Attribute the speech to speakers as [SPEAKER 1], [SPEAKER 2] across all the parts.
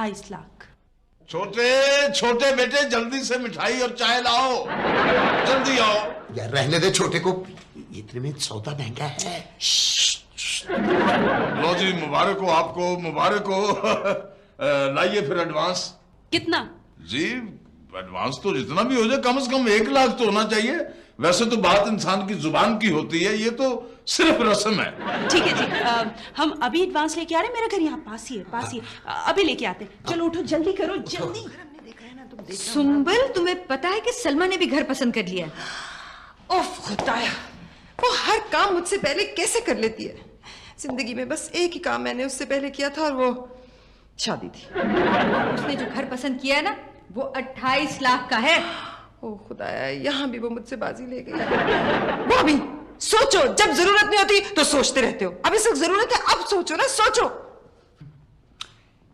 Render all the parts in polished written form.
[SPEAKER 1] 28 लाख।
[SPEAKER 2] छोटे छोटे बेटे जल्दी से मिठाई और चाय लाओ, जल्दी आओ।
[SPEAKER 3] यार रहने दे छोटे को, इतने में सौदा महंगा है।
[SPEAKER 2] लो जी, मुबारक हो आपको, मुबारक हो। लाइए फिर एडवांस।
[SPEAKER 1] कितना?
[SPEAKER 2] जी एडवांस तो जितना भी हो जाए, कम से कम 1 लाख तो होना चाहिए। वैसे तो बात इंसान की जुबान की होती है, ये तो सिर्फ रस्म है।
[SPEAKER 1] ठीक है जी, हम अभी एडवांस लेके आ रहे हैं। मेरा घर यहाँ पास ही है। अभी लेके आते हैं। चलो उठो, जल्दी करो, जल्दी।
[SPEAKER 4] सुंबल, तुम्हें पता है कि सलमा ने भी घर पसंद कर लिया है।
[SPEAKER 5] ओफ खुदाया, वो हर काम मुझसे पहले कैसे कर लेती है। जिंदगी में बस एक ही काम मैंने उससे पहले किया था, और वो शादी थी।
[SPEAKER 4] उसने जो घर पसंद किया है ना, वो 28 लाख का है।
[SPEAKER 5] ओ खुदाया, यहाँ भी वो मुझसे बाजी ले गई। वो भी सोचो, जब जरूरत नहीं होती तो सोचते रहते हो। अब इस वक्त जरूरत है, अब सोचो ना, सोचो।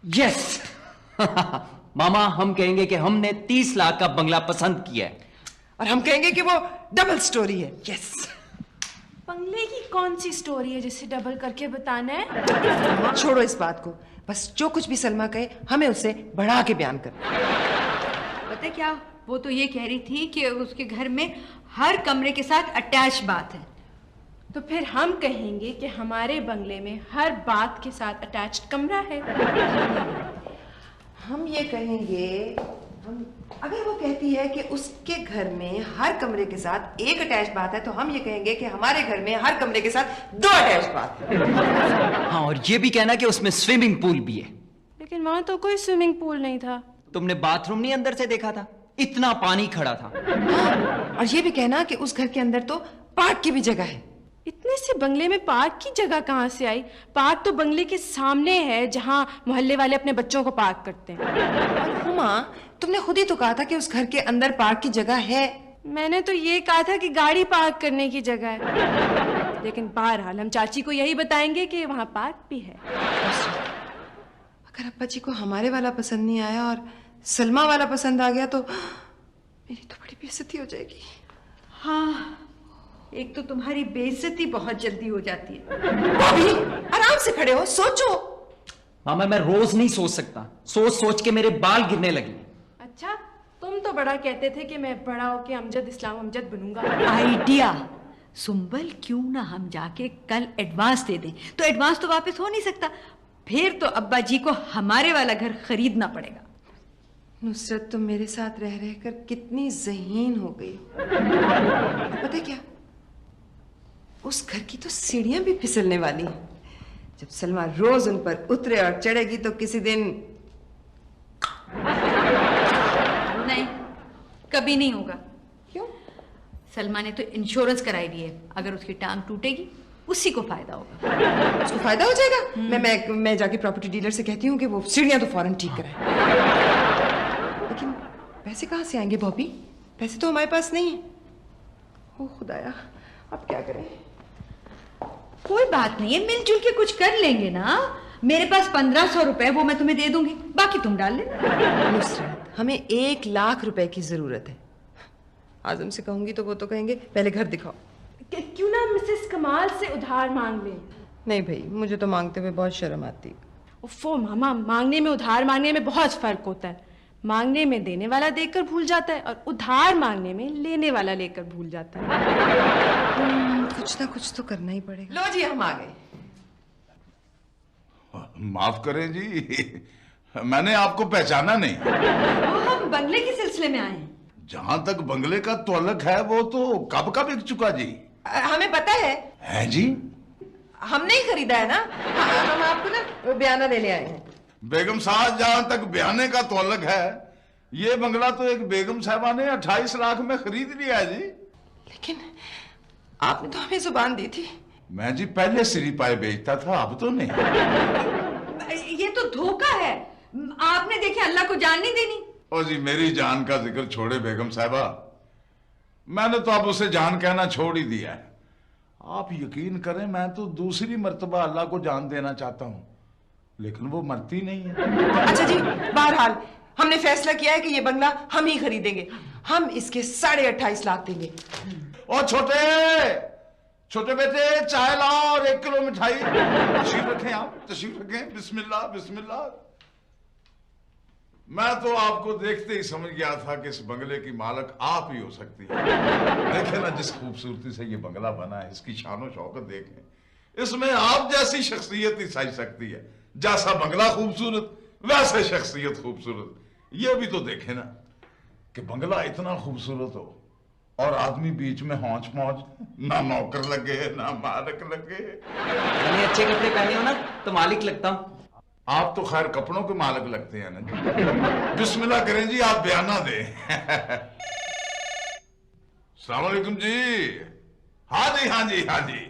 [SPEAKER 6] यस। मामा, हम कहेंगे कि हमने 30 लाख का बंगला पसंद किया है,
[SPEAKER 5] और हम कहेंगे कि वो डबल स्टोरी है। यस।
[SPEAKER 1] बंगले की कौन सी स्टोरी है जिसे डबल करके बताना है?
[SPEAKER 5] छोड़ो इस बात को, बस जो कुछ भी सलमा कहे हमें उससे बढ़ा के बयान कर।
[SPEAKER 4] पता है क्या, वो तो ये कह रही थी कि उसके घर में हर कमरे के साथ अटैच बाथ है।
[SPEAKER 1] तो फिर हम कहेंगे कि हमारे बंगले में हर बात के साथ अटैच्ड कमरा है।
[SPEAKER 5] हम ये कहेंगे, अगर वो कहती है कि उसके घर में हर कमरे के साथ एक अटैच बाथ है, तो हम ये कहेंगे कि हमारे घर में हर कमरे के साथ 2 अटैच बाथ है।
[SPEAKER 6] हाँ, और ये भी कहना कि उसमें स्विमिंग पूल भी है।
[SPEAKER 1] लेकिन वहां तो कोई स्विमिंग पूल नहीं था।
[SPEAKER 6] तुमने बाथरूम नहीं अंदर से देखा था? इतना पानी खड़ा था।
[SPEAKER 5] और ये भी कहना कि उस घर के अंदर तो पार्क की भी जगह है।
[SPEAKER 1] इतने से बंगले में पार्क की जगह कहाँ से आई? पार्क तो बंगले के सामने है, जहाँ मोहल्ले वाले अपने बच्चों को पार्क करते हैं।
[SPEAKER 5] हुमा, तुमने खुद ही तो कहा था कि उस घर के अंदर पार्क की जगह है।
[SPEAKER 1] मैंने तो ये कहा था कि गाड़ी पार्क करने की जगह है। लेकिन बहरहाल हम चाची को यही बताएंगे कि वहाँ पार्क भी है।
[SPEAKER 5] अगर अब्बा जी को हमारे वाला पसंद नहीं आया और सलमा वाला पसंद आ गया, तो मेरी तो बड़ी बेइज्जती हो जाएगी।
[SPEAKER 4] हाँ, एक तो तुम्हारी बेइज्जती बहुत जल्दी हो जाती है।
[SPEAKER 5] भाभी, आराम से खड़े हो, सोचो।
[SPEAKER 6] मामा, मैं रोज नहीं सोच सकता, सोच सोच के मेरे बाल गिरने लगे।
[SPEAKER 1] अच्छा, तुम तो बड़ा कहते थे कि मैं बड़ा होके अमजद इस्लाम अमजद बनूंगा।
[SPEAKER 4] आइडिया। सुंबल, क्यों ना हम जाके कल एडवांस दे दें? तो एडवांस तो वापस हो नहीं सकता, फिर तो अब्बा जी को हमारे वाला घर खरीदना पड़ेगा।
[SPEAKER 5] नुसरत, तुम मेरे साथ रह रहकर कितनी ज़हीन हो गई। पता है क्या, उस घर की तो सीढ़ियां भी फिसलने वाली हैं। जब सलमा रोज उन पर उतरे और चढ़ेगी तो किसी दिन।
[SPEAKER 4] नहीं, कभी नहीं होगा।
[SPEAKER 5] क्यों?
[SPEAKER 4] सलमा ने तो इंश्योरेंस कराई हुई है, अगर उसकी टांग टूटेगी उसी को फायदा होगा।
[SPEAKER 5] उसको फायदा हो जाएगा। मैं जाके प्रॉपर्टी डीलर से कहती हूँ कि वो सीढ़ियां तो फौरन ठीक कराए। लेकिन पैसे कहाँ से आएंगे बॉबी? पैसे तो हमारे पास नहीं है। ओ खुदाया, अब क्या करें?
[SPEAKER 4] कोई बात नहीं है, मिलजुल के कुछ कर लेंगे ना। मेरे पास 1500 रुपए, वो मैं तुम्हें दे दूंगी, बाकी तुम डाल लेना।
[SPEAKER 5] नुसरत, हमें 1 लाख रुपए की जरूरत है। आजम से कहूंगी तो वो तो कहेंगे पहले घर दिखाओ।
[SPEAKER 1] क्यों ना मिसेस कमाल से उधार मांग लें?
[SPEAKER 5] नहीं भाई, मुझे तो मांगते हुए बहुत शर्म आती।
[SPEAKER 1] उफ़ो मामा, मांगने में उधार मांगने में बहुत फर्क होता है। मांगने में देने वाला देकर भूल जाता है, और उधार मांगने में लेने वाला लेकर भूल जाता है।
[SPEAKER 5] कुछ ना कुछ तो करना ही पड़ेगा। लो जी, हम आ गए।
[SPEAKER 2] माफ करें जी, मैंने आपको पहचाना नहीं।
[SPEAKER 4] वो हम बंगले के सिलसिले में आए हैं।
[SPEAKER 2] जहां तक बंगले का तल्लुक है, वो तो कब का बिक चुका जी।
[SPEAKER 5] हमें पता है।
[SPEAKER 2] हैं जी?
[SPEAKER 5] हमने ही खरीदा है ना। हम आपको ना बयाना लेने आए हैं।
[SPEAKER 2] बेगम साहब, जहां तक बयाने का तल्लुक है, ये बंगला तो एक बेगम साहबा ने 28 लाख में खरीद लिया है जी।
[SPEAKER 5] लेकिन आपने तो हमें जुबान दी थी।
[SPEAKER 2] मैं जी पहले सिरी पाए बेचता था, अब तो नहीं।
[SPEAKER 4] ये तो धोखा है। आपने देखे अल्लाह को जान नहीं देनी।
[SPEAKER 2] ओ जी, मेरी जान का जिक्र छोड़े बेगम साहबा, मैंने तो अब उसे जान कहना छोड़ ही दिया है। आप यकीन करें, मैं तो दूसरी मर्तबा अल्लाह को जान देना चाहता हूं, लेकिन वो मरती नहीं है।
[SPEAKER 5] अच्छा जी, बहरहाल हमने फैसला किया है कि ये बंगला हम ही खरीदेंगे। हम इसके 28.5 लाख देंगे।
[SPEAKER 2] और छोटे बेटे, चाय लाओ और 1 किलो मिठाई। तशरीफ रखें आप, तशरीफ रखें। बिस्मिल्लाह बिस्मिल्लाह। मैं तो आपको देखते ही समझ गया था कि इस बंगले की मालक आप ही हो सकती है। देखे ना जिस खूबसूरती से ये बंगला बना है, इसकी शान और शौकत देखें। इसमें आप जैसी शख्सियत ही सज सकती है। जैसा बंगला खूबसूरत वैसे शख्सियत खूबसूरत। ये भी तो देखे ना कि बंगला इतना खूबसूरत हो और आदमी बीच में हौच पौच, ना नौकर लगे ना मालिक लगे।
[SPEAKER 6] मैंने अच्छे कपड़े पहने हो ना तो मालिक लगता हूँ।
[SPEAKER 2] आप तो खैर कपड़ों के मालिक लगते हैं ना जी। बिस्मिल्लाह करें जी, आप बयाना दें। अस्सलाम वालेकुम जी। हाँ जी हाँ जी हाँ जी,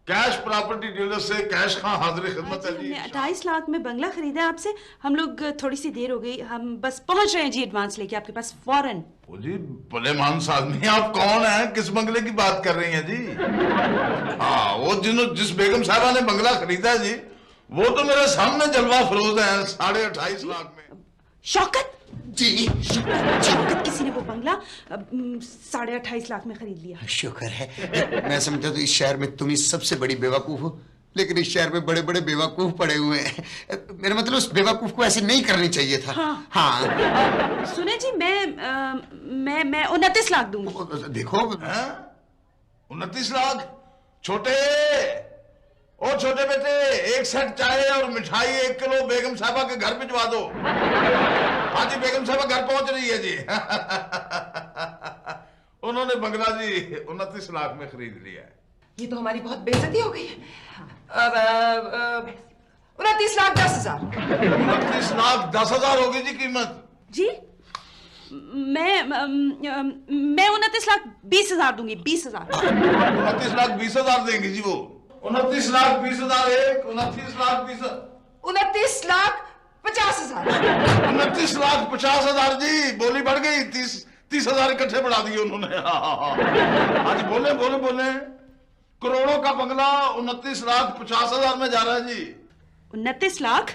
[SPEAKER 2] कैश प्रॉपर्टी डीलर से कैश खां हाजिर खिदमत है जी।
[SPEAKER 7] हमने 28 लाख में बंगला खरीदा है आपसे। हम लोग थोड़ी सी देर हो गई, हम बस पहुंच रहे हैं जी एडवांस लेके आपके पास फौरन।
[SPEAKER 2] ओ जी भले मानस आदमी, आप कौन हैं? किस बंगले की बात कर रही हैं जी? हाँ, वो जिस बेगम साहबा ने बंगला खरीदा है जी, वो तो मेरे सामने जलवा फरोज है 28.5 लाख में।
[SPEAKER 7] शौकत
[SPEAKER 3] जी
[SPEAKER 7] शौकत किसी ने वो बंगला 28.5 लाख में खरीद लिया।
[SPEAKER 3] शुक्र है। मैं समझा तो इस शहर में तुम ही सबसे बड़ी बेवकूफ हो, लेकिन इस शहर में बड़े बड़े बेवकूफ पड़े हुए हैं। मेरा मतलब उस बेवकूफ को ऐसे नहीं करनी चाहिए था। हाँ।
[SPEAKER 7] सुने जी, मैं 29 लाख दूंगी।
[SPEAKER 3] देखो
[SPEAKER 2] 29 लाख? छोटे, ओ छोटे बेटे, एक सेट चाय और मिठाई 1 किलो बेगम साहबा के घर भिजवा दो। हाँ जी, बेगम साहबा घर पहुंच रही है जी। उन्होंने बंगला जी 29 लाख में खरीद लिया है।
[SPEAKER 5] ये तो हमारी बहुत बेइज्जती हो गई है। 29 लाख 10,000।
[SPEAKER 2] 29 लाख 10,000 होगी जी कीमत।
[SPEAKER 7] जी मैं 29 लाख 20,000 दूंगी। 20,000।
[SPEAKER 2] 29 लाख 20,000 देंगी जी वो। 29 लाख 20,000 एक, 29 लाख 20,
[SPEAKER 5] 29 लाख 50,000।
[SPEAKER 2] 29 लाख 50,000 जी। बोली बढ़ गई, 30,000 इकट्ठे बढ़ा दिए उन्होंने। हाँ जी, बोले बोले बोले। करोड़ों का बंगला 29 लाख 50,000 में जा रहा है जी।
[SPEAKER 7] 29 लाख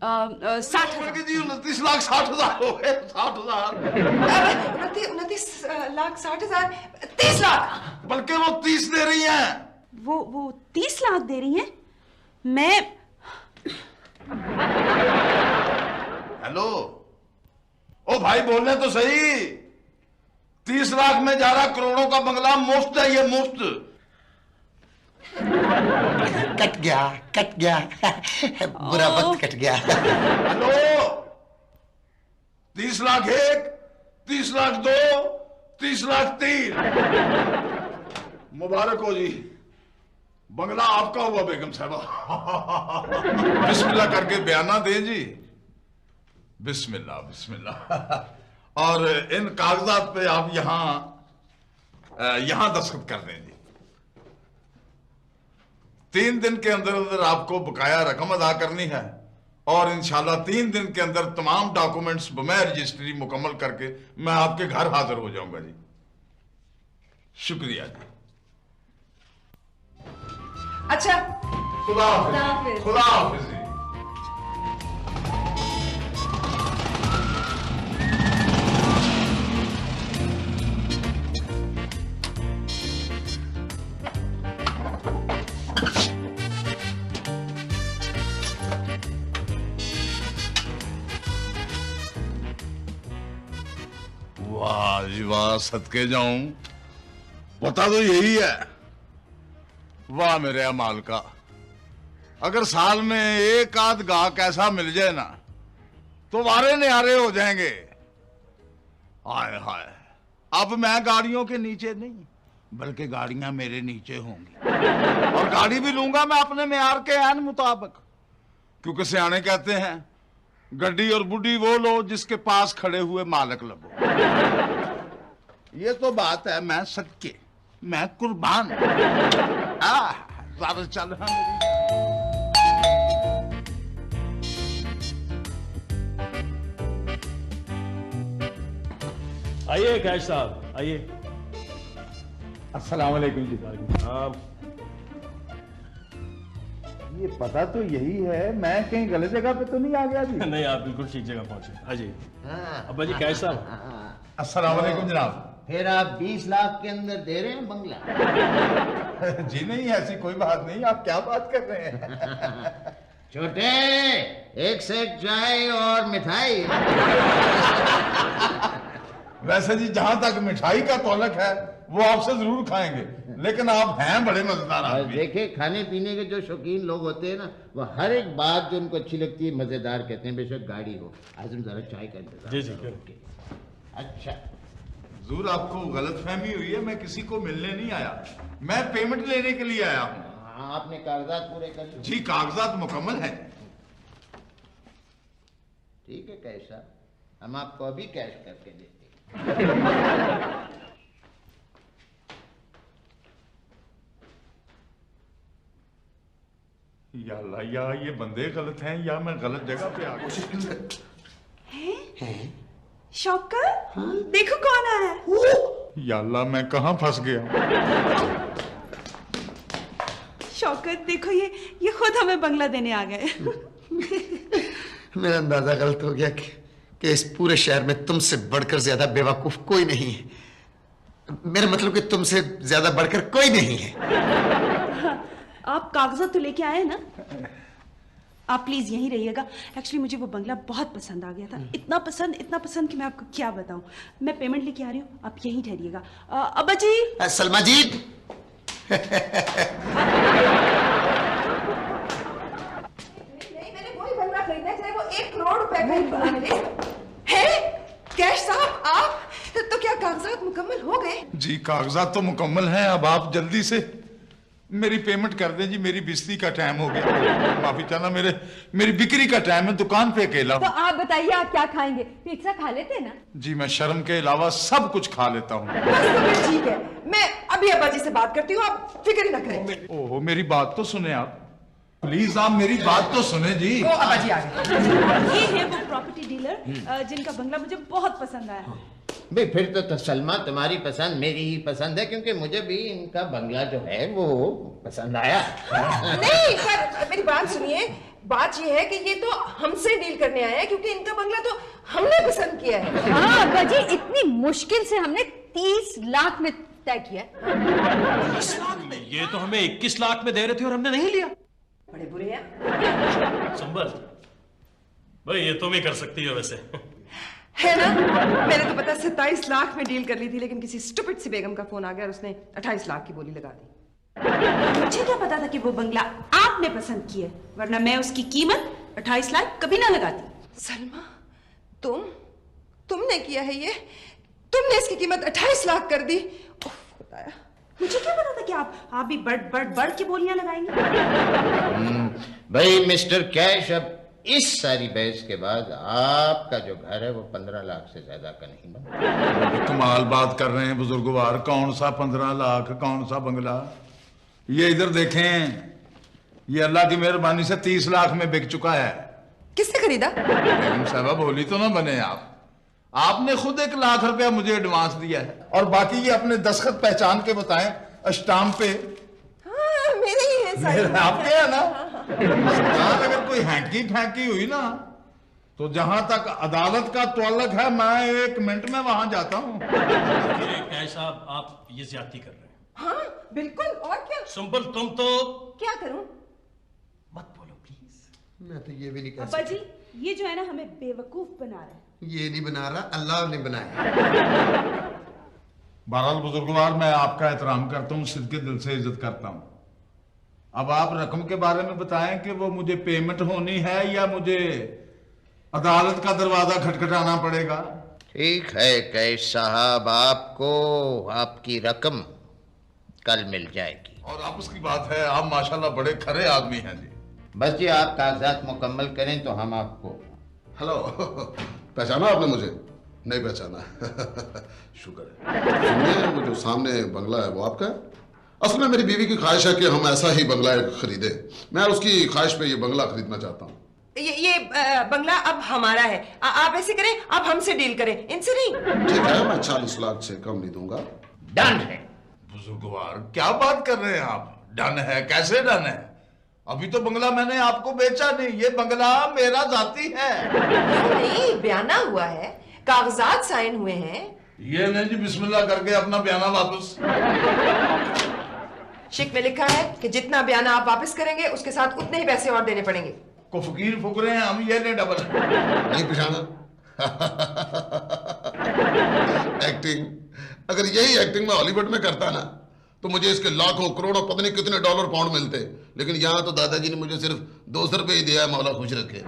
[SPEAKER 7] 60,000
[SPEAKER 2] जी। 29 लाख 60,000 हो गए। 60,000
[SPEAKER 5] 29 लाख 60,000, 30 लाख।
[SPEAKER 2] बल्कि वो 30 दे रही हैं।
[SPEAKER 7] वो 30 लाख दे रही हैं। मैं
[SPEAKER 2] हेलो, ओ भाई बोलने तो सही। 30 लाख में जा रहा करोड़ों का बंगला, मुफ्त है ये, मुफ्त।
[SPEAKER 3] कट गया बुरा वक्त कट गया।
[SPEAKER 2] हेलो, 30 लाख एक, 30 लाख दो, 30 लाख 3। मुबारक हो जी, बंगला आपका हुआ बेगम साहबा। बिस्मिल्लाह करके बयाना दें जी। बिस्मिल्लाह बिस्मिल्लाह। और इन कागजात पे आप यहां दस्तखत कर दें जी। 3 दिन के अंदर अंदर आपको बकाया रकम अदा करनी है और इंशाल्लाह 3 दिन के अंदर तमाम डॉक्यूमेंट्स बगैर रजिस्ट्री मुकम्मल करके मैं आपके घर हाजिर हो जाऊंगा जी। शुक्रिया जी।
[SPEAKER 5] अच्छा,
[SPEAKER 2] खुदा हाफिज। खुदा हाफिज जी। वाह जी वाह, सदके जाऊं, पता तो यही है। वाह मेरे अमाल का, अगर साल में एक आध गाहक ऐसा मिल जाए ना तो वारे न्यारे हो जाएंगे। हाय हाय, अब मैं गाड़ियों के नीचे नहीं बल्कि गाड़ियां मेरे नीचे होंगी और गाड़ी भी लूंगा मैं अपने मेयार के ऐन मुताबिक, क्योंकि सियाने कहते हैं गड्डी और बुढ़ी वो लो जिसके पास खड़े हुए मालिक लगो। ये तो बात है, मैं सदके, मैं कुर्बान। चल हाँ मेरी।
[SPEAKER 8] आइए कैश साहब, आइए।
[SPEAKER 9] अस्सलाम वालेकुम जी।
[SPEAKER 8] हाँ,
[SPEAKER 9] ये पता तो यही है, मैं कहीं गलत जगह पे तो नहीं आ गया जी?
[SPEAKER 8] नहीं, आप बिल्कुल ठीक जगह पहुंचे। हाँ जी। अब्बा जी कैश साहब।
[SPEAKER 2] अस्सलाम वालेकुम जनाब।
[SPEAKER 10] फिर आप 20 लाख के अंदर दे रहे हैं बंगला?
[SPEAKER 2] जी नहीं, ऐसी कोई बात नहीं, आप क्या बात कर रहे हैं?
[SPEAKER 10] छोटे, एक सेक चाय और मिठाई।
[SPEAKER 2] वैसे जी जहां तक मिठाई का तौलक है वो आपसे जरूर खाएंगे, लेकिन आप हैं बड़े मजेदार आदमी।
[SPEAKER 10] देखिए, खाने पीने के जो शौकीन लोग होते हैं ना, वो हर एक बात जो उनको अच्छी लगती है मजेदार कहते हैं, बेशक गाड़ी हो। आजम जरा चाय का इंतजाम।
[SPEAKER 8] जी जी।
[SPEAKER 10] अच्छा,
[SPEAKER 2] जरूर आपको गलतफहमी हुई है, मैं किसी को मिलने नहीं आया, मैं पेमेंट लेने के लिए आया हूँ।
[SPEAKER 10] हाँ, आपने कागजात पूरे कर लिए?
[SPEAKER 2] जी कागजात मुकम्मल है।
[SPEAKER 10] ठीक है कैश साहब, हम आपको अभी कैश करके देते हैं।
[SPEAKER 2] या अल्लाह, या ये बंदे गलत हैं या मैं गलत जगह पे आ गया।
[SPEAKER 7] शौकत, देखो कौन आया है।
[SPEAKER 2] या अल्लाह, मैं कहाँ फंस गया।
[SPEAKER 7] शौकत देखो, ये खुद हमें बंगला देने आ गए।
[SPEAKER 3] मेरा अंदाजा गलत हो गया कि इस पूरे शहर में तुमसे बढ़कर ज्यादा बेवकूफ कोई नहीं है। मेरा मतलब कि तुमसे ज्यादा बढ़कर कोई नहीं है।
[SPEAKER 7] आप कागजात तो लेके आए ना? आप प्लीज यहीं रहिएगा। एक्चुअली मुझे वो बंगला बहुत पसंद आ गया था, इतना पसंद कि मैं आपको क्या बताऊं। मैं पेमेंट लेके आ रही हूँ, आप यहीं ठहरिएगा। अब्बा जी।
[SPEAKER 3] सलमा जी।
[SPEAKER 5] मैंने वही बंगला खरीदना है, चाहे वो 1 करोड़ रुपए का मिले। है कैश साहब, आप तो क्या कागजात मुकम्मल हो गए?
[SPEAKER 2] जी कागजात तो मुकम्मल हैं, अब आप जल्दी से मेरी पेमेंट कर दें जी, मेरी बिस्ती का टाइम हो गया। माफी चाहना, मेरी बिक्री का टाइम है, दुकान पे अकेला हूँ।
[SPEAKER 4] तो आप बताइए, आप क्या खाएंगे? पिज्जा खा लेते हैं ना?
[SPEAKER 2] जी मैं शर्म के अलावा सब कुछ खा लेता हूँ।
[SPEAKER 5] बस तो फिर ठीक है, मैं अभी अब्बा जी से बात करती हूँ, आप फिक्र ही ना करें।
[SPEAKER 2] ओहो, मेरी बात तो सुने आप, प्लीज आप मेरी बात तो सुने जी।
[SPEAKER 5] ओ अब्बा जी आ गए।
[SPEAKER 7] ये है वो प्रॉपर्टी डीलर जिनका बंगला मुझे बहुत पसंद आया।
[SPEAKER 10] भाई फिर तो सलमा तुम्हारी पसंद मेरी ही पसंद है, क्योंकि मुझे भी इनका बंगला जो है वो पसंद आया।
[SPEAKER 5] नहीं, पर मेरी बात सुनिए, बात ये है कि ये तो हमसे डील करने आया है, क्योंकि इनका बंगला तो हमने पसंद किया है।
[SPEAKER 4] हाँ अब्बा जी, इतनी मुश्किल से हमने 30 लाख में तय किया।
[SPEAKER 8] 30 लाख में? ये तो हमें 21 लाख में दे रहे थे और हमने नहीं लिया।
[SPEAKER 5] बड़े बुरे हैं।
[SPEAKER 8] संभल भाई, ये तुम ही कर सकती हो वैसे।
[SPEAKER 5] है ना? मैंने तो पता 27 लाख में डील कर ली थी, लेकिन किसी स्टूपिड सी बेगम का फोन आ गया और उसने 28 लाख की बोली लगा दी।
[SPEAKER 7] मुझे क्या पता था कि वो बंगला आपने पसंद किया, वरना मैं उसकी कीमत 28 लाख कभी ना लगाती।
[SPEAKER 5] सलमा, तुमने किया है ये? तुमने इसकी कीमत 28 लाख कर दी? बताया।
[SPEAKER 7] मुझे क्या पता था कि आप भी बढ़ के बोलियां लगाएंगे।
[SPEAKER 10] भाई मिस्टर कैश, अब इस सारी बहस के बाद आपका जो घर है वो 15 लाख से ज्यादा का नहीं बना।
[SPEAKER 2] कमाल बात कर रहे हैं बुजुर्गवार, कौन सा 15 लाख, कौन सा बंगला? ये इधर देखें, ये अल्लाह की मेहरबानी से 30 लाख में बिक चुका है।
[SPEAKER 5] किसने खरीदा?
[SPEAKER 2] बेगम साहबा बोली तो ना बने आपने खुद 1 लाख रुपया मुझे एडवांस दिया है, और बाकी ये अपने दस्तखत पहचान के बताएं स्टाम्प पे।
[SPEAKER 5] हाँ, मेरे ही है सारे।
[SPEAKER 2] आपके है ना? अगर कोई हैंकी फैंकी हुई ना, तो जहां तक अदालत का तौल्लक है, मैं 1 मिनट में वहां जाता हूँ।
[SPEAKER 8] कैश साहब, आप ये ज्यादती कर रहे हैं।
[SPEAKER 5] हाँ बिल्कुल, और क्या?
[SPEAKER 8] संभल, तुम तो
[SPEAKER 5] क्या करूं?
[SPEAKER 8] मत बोलो प्लीज।
[SPEAKER 3] मैं तो ये भी नहीं कर
[SPEAKER 7] अब्बा
[SPEAKER 3] सकता।
[SPEAKER 7] जी, ये जो है ना हमें बेवकूफ बना रहा है।
[SPEAKER 3] ये नहीं बना रहा, अल्लाह ने बनाया।
[SPEAKER 2] बहरहाल बुजुर्गवार, मैं आपका एहतराम करता हूँ, सिद्ध के दिल से इज्जत करता हूँ। अब आप रकम के बारे में बताएं कि वो मुझे पेमेंट होनी है या मुझे अदालत का दरवाजा खटखटाना पड़ेगा?
[SPEAKER 10] ठीक है कैश साहब, आपको आपकी रकम कल मिल जाएगी।
[SPEAKER 2] और आप उसकी बात है, आप माशाल्लाह बड़े खरे आदमी हैं जी।
[SPEAKER 10] बस जी आप कागजात मुकम्मल करें तो हम आपको।
[SPEAKER 11] हेलो, पहचाना आपने मुझे? नहीं पहचाना। शुक्र है। सुनिए, वो जो सामने बंगला है वो आपका है? असल में मेरी बीवी की ख्वाहिश है कि हम ऐसा ही बंगला खरीदे। मैं उसकी ख्वाहिश पे ये बंगला खरीदना चाहता हूँ।
[SPEAKER 5] ये बंगला अब हमारा है। आप ऐसे करें, आप हमसे डील करें, इनसे नहीं।
[SPEAKER 11] ठीक है, मैं 40 लाख से कम नहीं दूंगा।
[SPEAKER 10] डन है।
[SPEAKER 2] बुजुर्गवार, क्या बात कर रहे हैं आप? डन है? कैसे डन है? अभी तो बंगला मैंने आपको बेचा नहीं, ये बंगला मेरा जाती है।
[SPEAKER 5] नहीं, बयाना हुआ है, कागजात साइन हुए हैं।
[SPEAKER 2] ये नहीं जी, बिस्मिल्लाह करके अपना बयाना वापस।
[SPEAKER 5] शेक में लिखा है कि जितना बयाना आप वापस करेंगे उसके साथ उतने ही पैसे और देने पड़ेंगे।
[SPEAKER 2] को फकीर फूक रहे हैं, हम ये ले डबल।
[SPEAKER 11] नहीं पहचाना? एक्टिंग, अगर यही एक्टिंग मैं हॉलीवुड में करता ना तो मुझे इसके लाखों करोड़ों पता नहीं कितने डॉलर पाउंड मिलते, लेकिन यहाँ तो दादाजी ने मुझे सिर्फ 200 रुपये ही दिया है, मौला खुश रखे।